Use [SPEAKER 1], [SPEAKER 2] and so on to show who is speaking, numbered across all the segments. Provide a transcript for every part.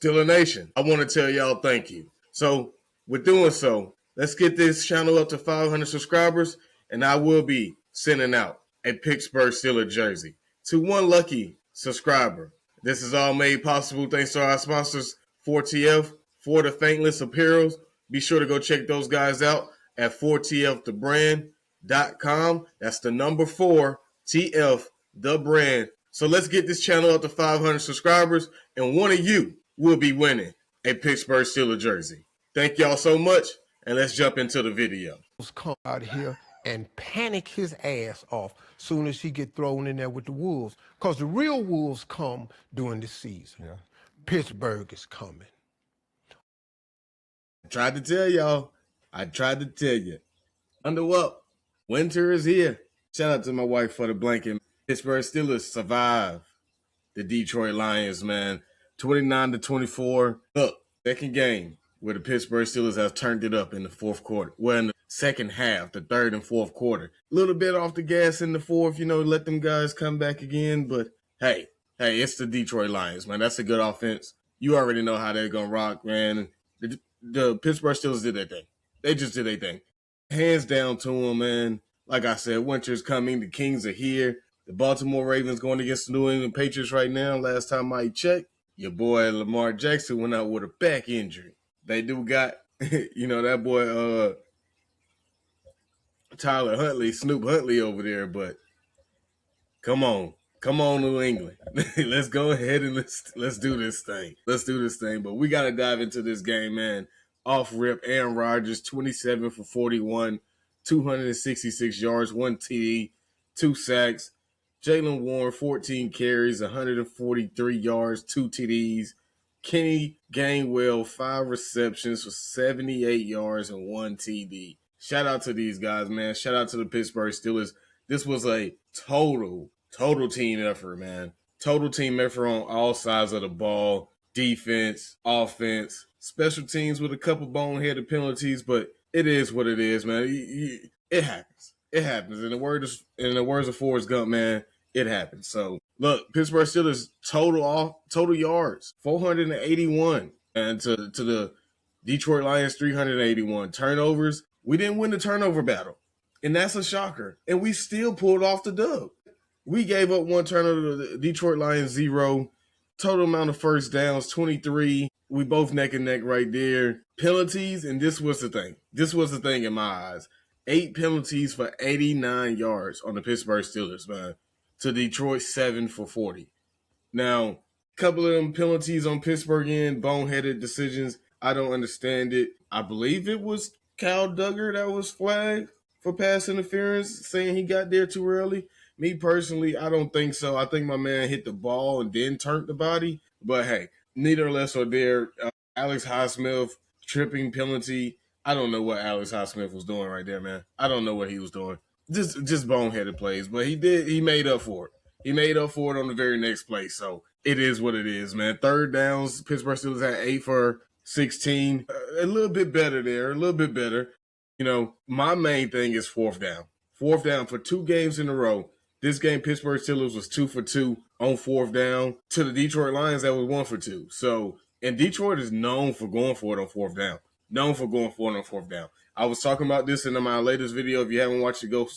[SPEAKER 1] Steeler Nation, I want to tell y'all thank you. So with doing so, let's get this channel up to 500 subscribers, and I will be sending out a Pittsburgh Steelers jersey to one lucky subscriber. This is all made possible thanks to our sponsors, 4TF, For the Faintless Apparels. Be sure to go check those guys out at 4tfthebrand.com. That's the number 4TF, the brand. So let's get this channel up to 500 subscribers, and one of you will be winning a Pittsburgh Steelers jersey. Thank y'all so much, and let's jump into the video.
[SPEAKER 2] Come out here and panic his ass off soon as he get thrown in there with the Wolves, because the real Wolves come during the season. Yeah. Pittsburgh is coming.
[SPEAKER 1] I tried to tell y'all. I tried to tell you. Under up. Winter is here. Shout out to my wife for the blanket. Pittsburgh Steelers survive the Detroit Lions, man. 29-24. Look, second game where the Pittsburgh Steelers have turned it up in the fourth quarter. Well, in the second half, the third and fourth quarter. A little bit off the gas in the fourth, let them guys come back again. But, hey, it's the Detroit Lions, man. That's a good offense. You already know how they're going to rock, man. The Pittsburgh Steelers did their thing. They just did their thing. Hands down to them, man. Like I said, winter's coming. The Kings are here. The Baltimore Ravens going against the New England Patriots right now. Last time I checked, your boy Lamar Jackson went out with a back injury. They do got, that boy Tyler Huntley, Snoop Huntley over there. But come on, New England. Let's go ahead and let's do this thing. Let's do this thing. But we got to dive into this game, man. Off rip, Aaron Rodgers, 27 for 41, 266 yards, 1 TD, 2 sacks. Jaylen Warren, 14 carries, 143 yards, 2 TDs. Kenny Gainwell, 5 receptions for 78 yards and 1 TD. Shout out to these guys, man. Shout out to the Pittsburgh Steelers. This was a total team effort, man. Total team effort on all sides of the ball. Defense, offense, special teams with a couple boneheaded penalties, but it is what it is, man. It happens. It happens. In the words of Forrest Gump, man, it happens. So look, Pittsburgh Steelers total yards, 481, and to the Detroit Lions 381. Turnovers, we didn't win the turnover battle, and that's a shocker. And we still pulled off the dub. We gave up 1 turnover to the Detroit Lions, 0. Total amount of first downs, 23. We both neck and neck right there. Penalties, and this was the thing. This was the thing in my eyes. 8 penalties for 89 yards on the Pittsburgh Steelers, man. To Detroit, 7 for 40. Now, a couple of them penalties on Pittsburgh end, boneheaded decisions. I don't understand it. I believe it was Kyle Duggar that was flagged for pass interference, saying he got there too early. Me personally, I don't think so. I think my man hit the ball and then turned the body. But hey, neither less or there. Alex Highsmith, tripping penalty. I don't know what Alex Highsmith was doing right there, man. I don't know what he was doing. Just boneheaded plays. But he made up for it. He made up for it on the very next play. So it is what it is, man. Third downs, Pittsburgh Steelers had 8 for 16. A little bit better there. A little bit better. My main thing is fourth down. Fourth down for 2 games in a row. This game, Pittsburgh Steelers was 2 for 2 on fourth down. To the Detroit Lions, that was 1 for 2. So, and Detroit is known for going for it on fourth down. I was talking about this in my latest video. If you haven't watched it, go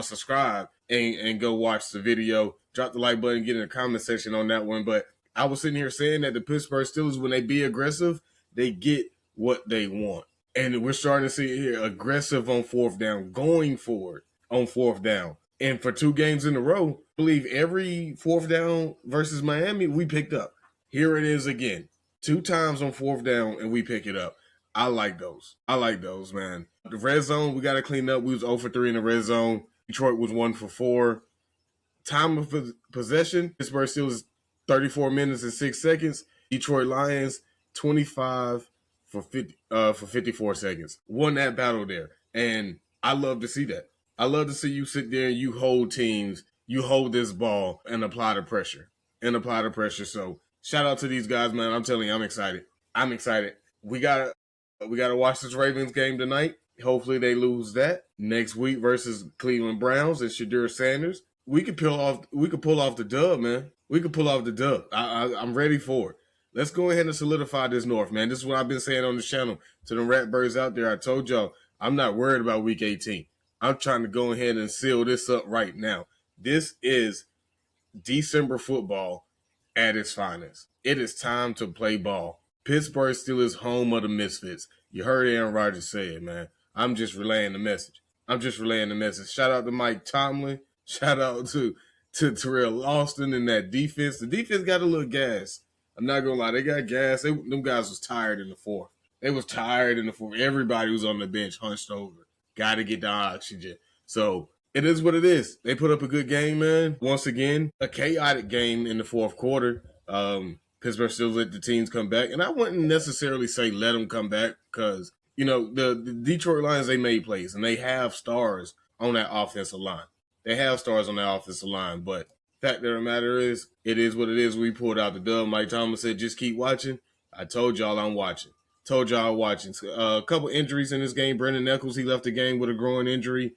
[SPEAKER 1] subscribe and go watch the video. Drop the like button, get in the comment section on that one. But I was sitting here saying that the Pittsburgh Steelers, when they be aggressive, they get what they want. And we're starting to see it here, aggressive on fourth down, going for it on fourth down. And for 2 games in a row, I believe every fourth down versus Miami, we picked up. Here it is again. 2 times on fourth down, and we pick it up. I like those, man. The red zone, we got to clean up. We was 0 for 3 in the red zone. Detroit was 1 for 4. Time of possession, Pittsburgh Steelers 34 minutes and 6 seconds. Detroit Lions 25 for 54 seconds. Won that battle there. And I love to see that. I love to see you sit there and you hold teams, you hold this ball and apply the pressure. So shout out to these guys, man. I'm telling you, I'm excited. We gotta watch this Ravens game tonight. Hopefully they lose that. Next week versus Cleveland Browns and Shadur Sanders. We could pull off the dub, man. I'm ready for it. Let's go ahead and solidify this North, man. This is what I've been saying on the channel to the Ratbirds out there. I told y'all I'm not worried about Week 18. I'm trying to go ahead and seal this up right now. This is December football at its finest. It is time to play ball. Pittsburgh Steelers, home of the misfits. You heard Aaron Rodgers say it, man. I'm just relaying the message. Shout out to Mike Tomlin. Shout out to Terrell Austin and that defense. The defense got a little gas. I'm not gonna lie, they got gas. Them guys was tired in the fourth. Everybody was on the bench, hunched over. Got to get the oxygen. So it is what it is. They put up a good game, man. Once again, a chaotic game in the fourth quarter. Pittsburgh still let the teams come back. And I wouldn't necessarily say let them come back because, the Detroit Lions, they made plays, and they have stars on that offensive line. But fact of the matter is, it is what it is. We pulled out the dub. Mike Tomlin said, just keep watching. I told y'all I'm watching. A couple injuries in this game. Brendan Eccles, he left the game with a groin injury.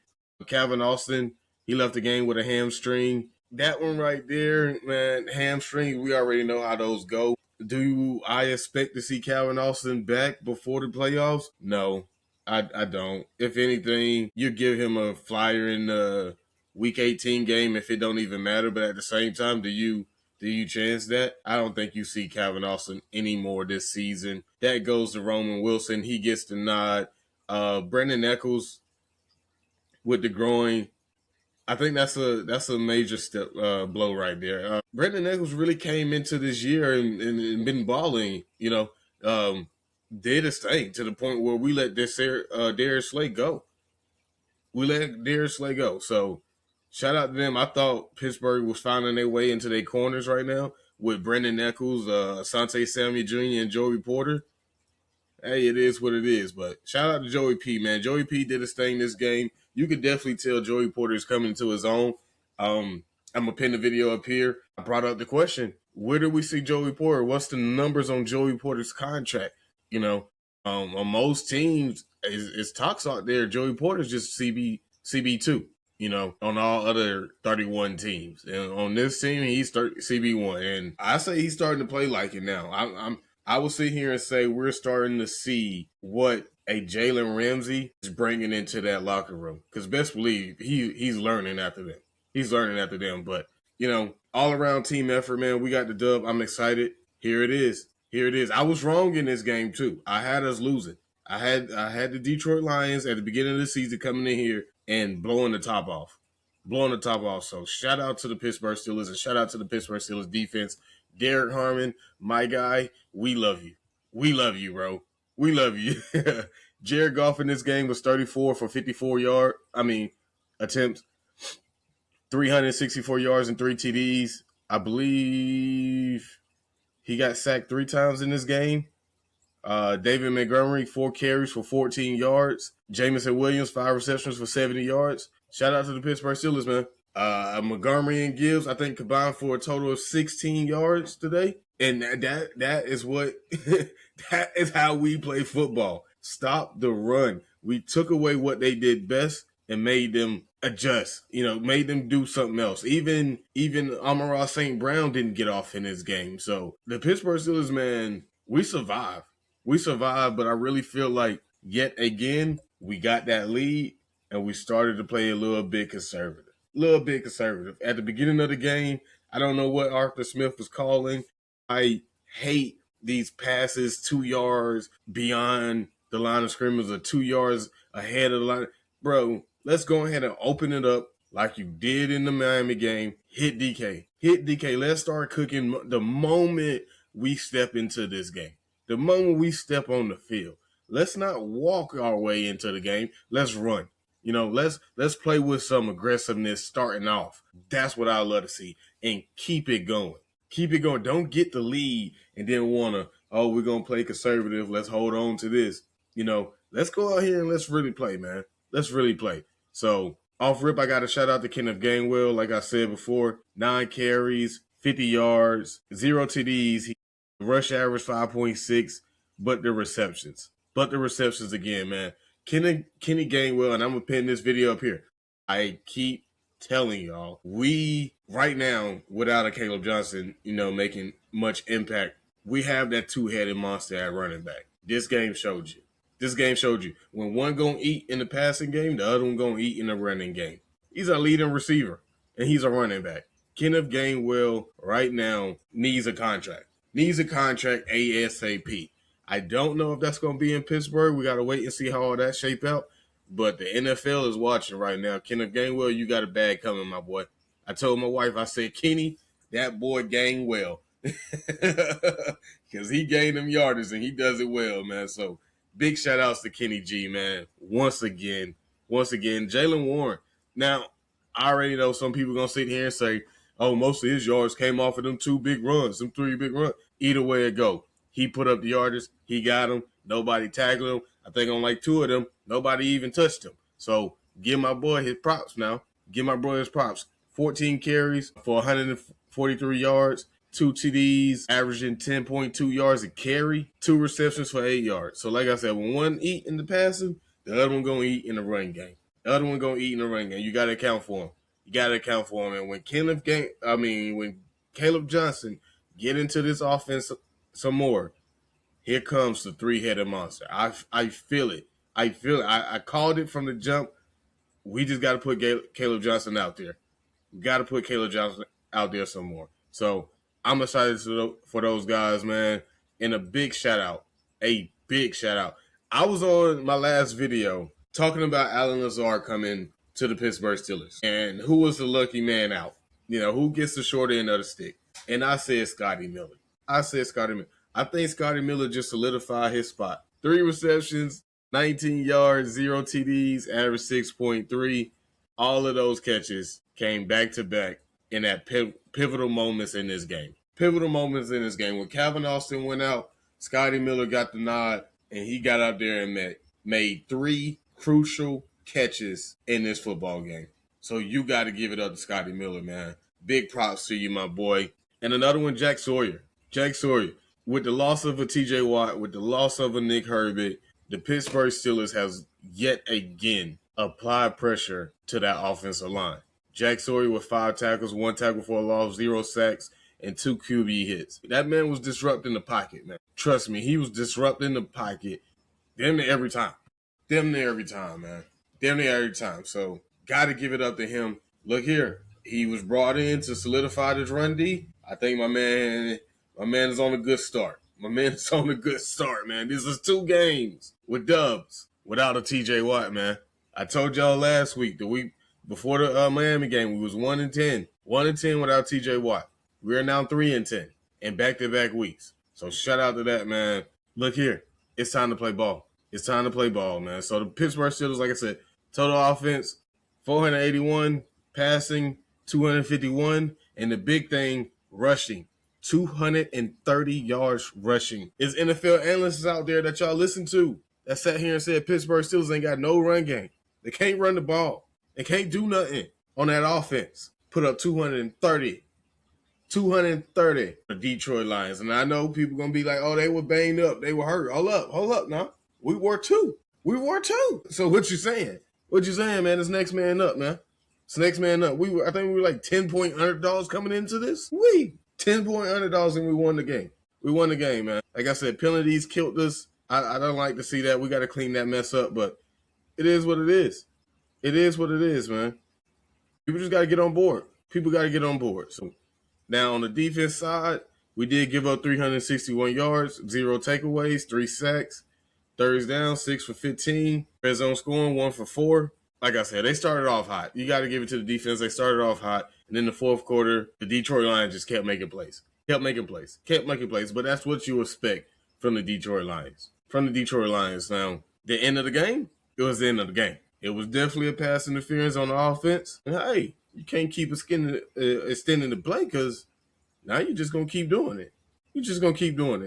[SPEAKER 1] Calvin Austin, he left the game with a hamstring. That one right there, man, hamstring, we already know how those go. Do I expect to see Calvin Austin back before the playoffs? No, I don't. If anything, you give him a flyer in the Week 18 game if it don't even matter. But at the same time, do you chance that? I don't think you see Calvin Austin anymore this season. That goes to Roman Wilson. He gets the nod. Brendan Eccles with the groin, I think that's a major step blow right there. Brendan Eccles really came into this year and been balling, did his thing to the point where we let Darius Slay go. So shout out to them. I thought Pittsburgh was finding their way into their corners right now with Brendan Eccles, Asante Samuel Jr., and Joey Porter. Hey, it is what it is. But shout out to Joey P, man. Joey P did his thing this game. You could definitely tell Joey Porter is coming into his own. I'm going to pin the video up here. I brought up the question, where do we see Joey Porter? What's the numbers on Joey Porter's contract? On most teams, it's talks out there. Joey Porter's just CB2, on all other 31 teams. And on this team, he's CB1. And I say he's starting to play like it now. I will sit here and say we're starting to see what a Jalen Ramsey is bringing into that locker room. Because best believe he's learning after them. But, all around team effort, man. We got the dub. I'm excited. Here it is. I was wrong in this game, too. I had us losing. I had the Detroit Lions at the beginning of the season coming in here and blowing the top off. So shout out to the Pittsburgh Steelers and shout out to the Pittsburgh Steelers defense. Derek Harmon, my guy, we love you. We love you, bro. We love you. Jared Goff in this game was 34 for 54 attempts, 364 yards and 3 TDs. I believe he got sacked 3 times in this game. David Montgomery, 4 carries for 14 yards. Jamison Williams, 5 receptions for 70 yards. Shout out to the Pittsburgh Steelers, man. Montgomery and Gibbs, I think, combined for a total of 16 yards today. And that is what that is how we play football. Stop the run. We took away what they did best and made them adjust, made them do something else. Even Amon-Ra St. Brown didn't get off in this game. So the Pittsburgh Steelers, man, we survived. But I really feel like yet again, we got that lead and we started to play a little bit conservative. At the beginning of the game, I don't know what Arthur Smith was calling. I hate these passes 2 yards beyond the line of scrimmage or 2 yards ahead of the line. Bro, let's go ahead and open it up like you did in the Miami game. Hit DK. Let's start cooking the moment we step into this game. The moment we step on the field. Let's not walk our way into the game. Let's run. Let's play with some aggressiveness starting off. That's what I love to see. And keep it going. Don't get the lead and then we're going to play conservative. Let's hold on to this. Let's go out here and let's really play, man. Let's really play. So off rip, I got to shout out to Kenneth Gainwell. Like I said before, 9 carries, 50 yards, 0 TDs. Rush average 5.6, but the receptions again, man. Kenny Gainwell, and I'm going to pin this video up here. I keep telling y'all, we right now, without a Caleb Johnson, making much impact we have that two-headed monster at running back. This game showed you. This game showed you. When one gonna eat in the passing game, the other one gonna eat in the running game. He's a leading receiver, and he's a running back. Kenneth Gainwell right now needs a contract. Needs a contract ASAP. I don't know if that's going to be in Pittsburgh. We got to wait and see how all that shape out. But the NFL is watching right now. Kenneth Gainwell, you got a bag coming, my boy. I told my wife, I said, Kenny, that boy Gainwell. Because he gained them yardage and he does it well, man. So big shout outs to Kenny G, man. Once again, Jaylen Warren. Now, I already know some people going to sit here and say, oh, most of his yards came off of them 2 big runs, them 3 big runs. Either way it go. He put up the yardage. He got him. Nobody tackled him. I think on like 2 of them, nobody even touched him. So give my boy his props now. Give my boy his props. 14 carries for 143 yards, 2 TDs, averaging 10.2 yards a carry, 2 receptions for 8 yards. So like I said, when one eat in the passing, the other one going to eat in the run game. The other one going to eat in the run game. You got to account for him. You got to account for him. And when Caleb Johnson get into this offense some more, here comes the 3-headed monster. I feel it. I called it from the jump. We just got to put Caleb Johnson out there. We got to put Caleb Johnson out there some more. So I'm excited for those guys, man. And a big shout out. I was on my last video talking about Allen Lazard coming to the Pittsburgh Steelers. And who was the lucky man out? You know, who gets the short end of the stick? And I said Scotty Miller. I think Scotty Miller just solidified his spot. 3 receptions, 19 yards, 0 TDs, average 6.3. All of those catches came back-to-back in that pivotal moments in this game. When Calvin Austin went out, Scotty Miller got the nod, and he got out there and made 3 crucial catches in this football game. So you got to give it up to Scotty Miller, man. Big props to you, my boy. And another one, Jack Sawyer. With the loss of a TJ Watt, with the loss of a Nick Herbert, the Pittsburgh Steelers has yet again applied pressure to that offensive line. Jack Sawyer with 5 tackles, 1 tackle for a loss, 0 sacks, and 2 QB hits. That man was disrupting the pocket, man. Trust me, he was disrupting the pocket damn near every time, man. So, got to give it up to him. Look here. He was brought in to solidify this run D. I think my man is on a good start. Man. This is 2 games with dubs without a TJ Watt, man. I told y'all last week, the week before the Miami game, we was 1-10. 1-10 without TJ Watt. We are now 3-10 in back-to-back weeks. So shout out to that, man. Look here. It's time to play ball. Man. So the Pittsburgh Steelers, like I said, total offense, 481, passing, 251, and the big thing, rushing, 230 yards rushing. There's NFL analysts out there that y'all listen to that sat here and said Pittsburgh Steelers ain't got no run game. They can't run the ball. They can't do nothing on that offense. Put up 230. The Detroit Lions. And I know people going to be like, oh, they were banged up. They were hurt. Hold up now. We were too. So what you saying? Man? It's next man up, man. It's next man up. I think we were like 10-point underdogs coming into this. 10-point underdogs and we won the game. Man. Like I said, penalties killed us. I don't like to see that. We got to clean that mess up, but it is what it is. Man. People just got to get on board. So now on the defense side, we did give up 361 yards, 0 takeaways, 3 sacks, thirds down, 6 for 15, red zone scoring, 1 for 4. Like I said, they started off hot. You got to give it to the defense. They started off hot. And in the fourth quarter, the Detroit Lions just kept making plays. But that's what you expect from the Detroit Lions. Now, the end of the game, it was the end of the game. It was definitely a pass interference on the offense. And hey, you can't keep extending the play because now you're just going to keep doing it.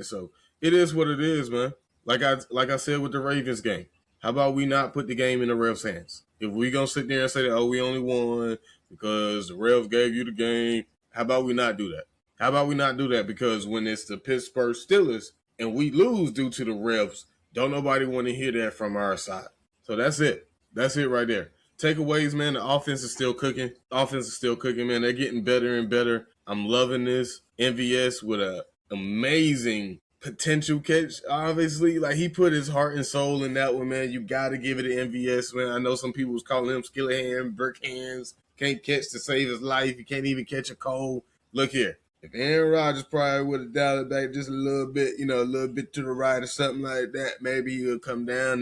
[SPEAKER 1] So it is what it is, man. Like I said with the Ravens game, how about we not put the game in the refs' hands? If we going to sit there and say that, oh, we only won because the refs gave you the game, how about we not do that? Because when it's the Pittsburgh Steelers and we lose due to the refs, don't nobody want to hear that from our side. So that's it. That's it right there. Takeaways, man, the offense is still cooking. Man. They're getting better and better. I'm loving this. MVS with a Amazing potential catch, obviously. Like, he put his heart and soul in that one, man. You got to give it an MVS, man. I know some people was calling him skillet hand, brick hands, can't catch to save his life. He can't even catch a cold. Look here. If Aaron Rodgers probably would have dialed it back just a little bit, a little bit to the right or something like that, maybe he'll come down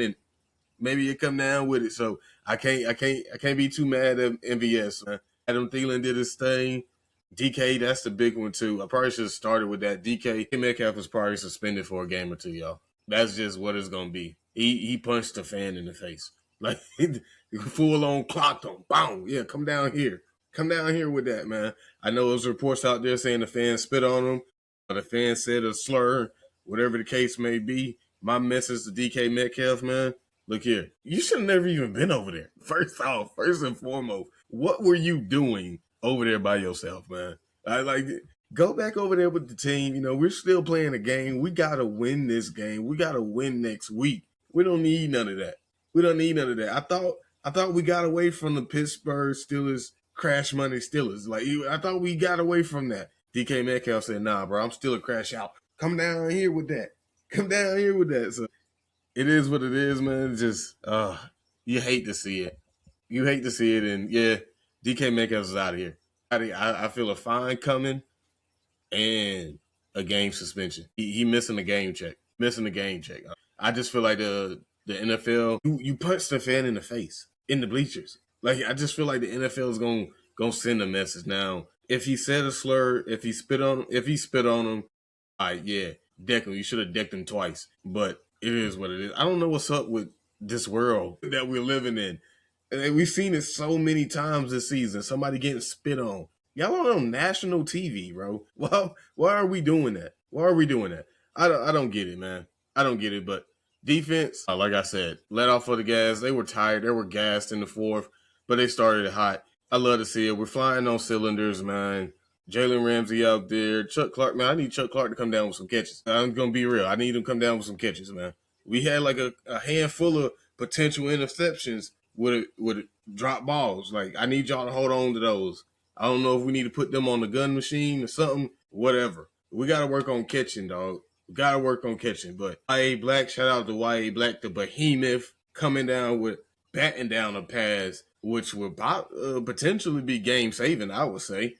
[SPEAKER 1] with it. So I can't be too mad at MVS, man. Adam Thielen did his thing. DK, that's the big one too. I probably should have started with that. DK Metcalf was probably suspended for a game or two, y'all. That's just what it's gonna be. He punched a fan in the face. Like, full on clocked on. Boom. Yeah, come down here. Come down here with that, man. I know there's reports out there saying the fan spit on him, or the fan said a slur, whatever the case may be. My message to DK Metcalf, man. Look here. You should have never even been over there. First and foremost, what were you doing over there by yourself, man? Go back over there with the team. We're still playing a game. We got to win this game. We got to win next week. We don't need none of that. I thought we got away from the Pittsburgh Steelers, Crash Monday Steelers. I thought we got away from that. DK Metcalf said, nah, bro, I'm still a crash out. Come down here with that. So it is what it is, man. It's just, you hate to see it. And yeah, DK Metcalf is out of here. I feel a fine coming and a game suspension. He missing a game check. I just feel like the NFL, you punch the fan in the face, in the bleachers. I just feel like the NFL is gonna send a message now. If he said a slur, if he spit on him, all right, yeah, deck him. You should have decked him twice. But it is what it is. I don't know what's up with this world that we're living in. And we've seen it so many times this season. Somebody getting spit on. Y'all are on national TV, bro. Well, why are we doing that? I don't get it, man. I don't get it. But defense, like I said, let off for the gas. They were tired. They were gassed in the fourth, but they started it hot. I love to see it. We're flying on cylinders, man. Jalen Ramsey out there. Chuck Clark, man. I need Chuck Clark to come down with some catches. I'm going to be real. I need him to come down with some catches, man. We had a handful of potential interceptions with drop balls. I need y'all to hold on to those. I don't know if we need to put them on the gun machine or something, whatever. We got to work on catching, dog. But YA Black, shout out to YA Black, the behemoth, coming down with batting down a pass, which would potentially be game saving, I would say.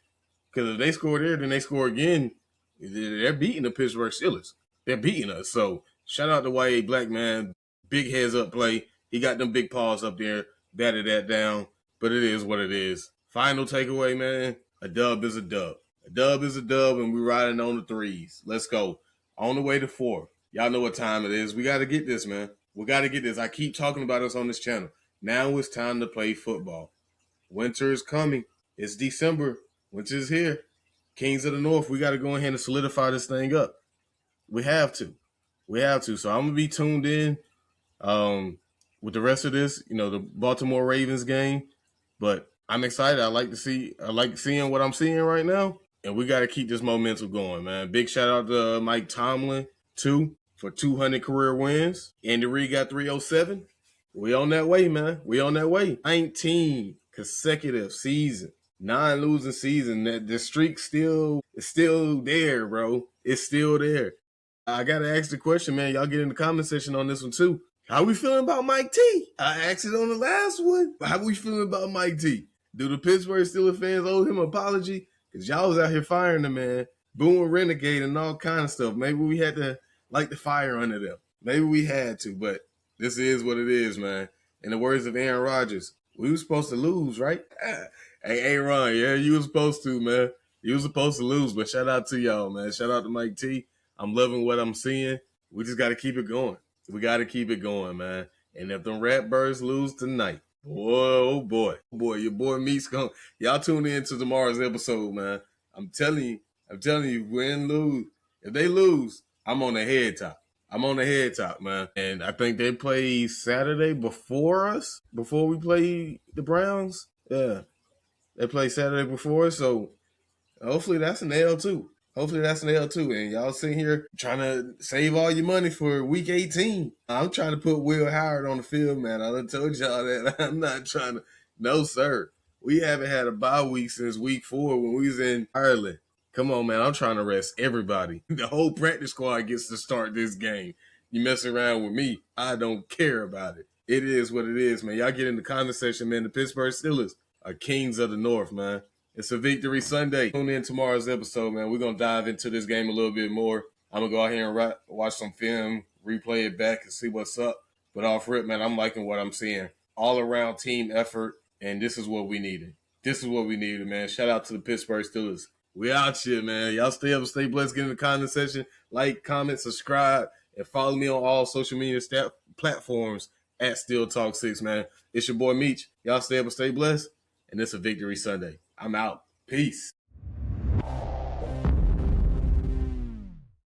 [SPEAKER 1] Because if they score there, then they score again, they're beating the Pittsburgh Steelers. They're beating us. So shout out to YA Black, man. Big heads up play. He got them big paws up there, batted that down. But it is what it is. Final takeaway, man. A dub is a dub. And we're riding on the threes. Let's go. On the way to four. Y'all know what time it is. We got to get this, man. I keep talking about us on this channel. Now it's time to play football. Winter is coming. It's December. Winter is here. Kings of the North, we got to go ahead and solidify this thing up. We have to. So I'm going to be tuned in with the rest of this, the Baltimore Ravens game. But I'm excited. I like seeing what I'm seeing right now. And we got to keep this momentum going, man. Big shout out to Mike Tomlin, too, for 200 career wins. Andy Reid got 307. We on that way, man. 19 consecutive seasons. 9 losing season. The streak is still there, bro. It's still there. I got to ask the question, man. Y'all get in the comment section on this one, too. How we feeling about Mike T? I asked it on the last one. How we feeling about Mike T? Do the Pittsburgh Steelers fans owe him an apology? Because y'all was out here firing the man, booing Renegade and all kind of stuff. Maybe we had to light the fire under them. Maybe we had to, but this is what it is, man. In the words of Aaron Rodgers, we were supposed to lose, right? Hey, Aaron, yeah, you were supposed to, man. You were supposed to lose, but shout out to y'all, man. Shout out to Mike T. I'm loving what I'm seeing. We just got to keep it going. We got to keep it going, man. And if the Ratbirds lose tonight, oh boy, your boy Meek's going. Y'all tune in to tomorrow's episode, man. I'm telling you, win, lose. If they lose, I'm on the head top, man. And I think they play Saturday before us, before we play the Browns. Yeah, they play Saturday before us, so hopefully that's an L too. And y'all sitting here trying to save all your money for week 18. I'm trying to put Will Howard on the field, man. I done told y'all that. I'm not trying to. No, sir. We haven't had a bye week since week 4 when we was in Ireland. Come on, man. I'm trying to rest everybody. The whole practice squad gets to start this game. You mess around with me, I don't care about it. It is what it is, man. Y'all get in the comment section, man. The Pittsburgh Steelers are kings of the North, man. It's a victory Sunday. Tune in tomorrow's episode, man. We're going to dive into this game a little bit more. I'm going to go out here and watch some film, replay it back, and see what's up. But off rip, man, I'm liking what I'm seeing. All around team effort, and this is what we needed. This is what we needed, man. Shout out to the Pittsburgh Steelers. We out here, man. Y'all stay up, stay blessed. Get in the comment section. Like, comment, subscribe, and follow me on all social media platforms at Steel Talk 6, man. It's your boy Meech. Y'all stay up and stay blessed. And it's a victory Sunday. I'm out. Peace.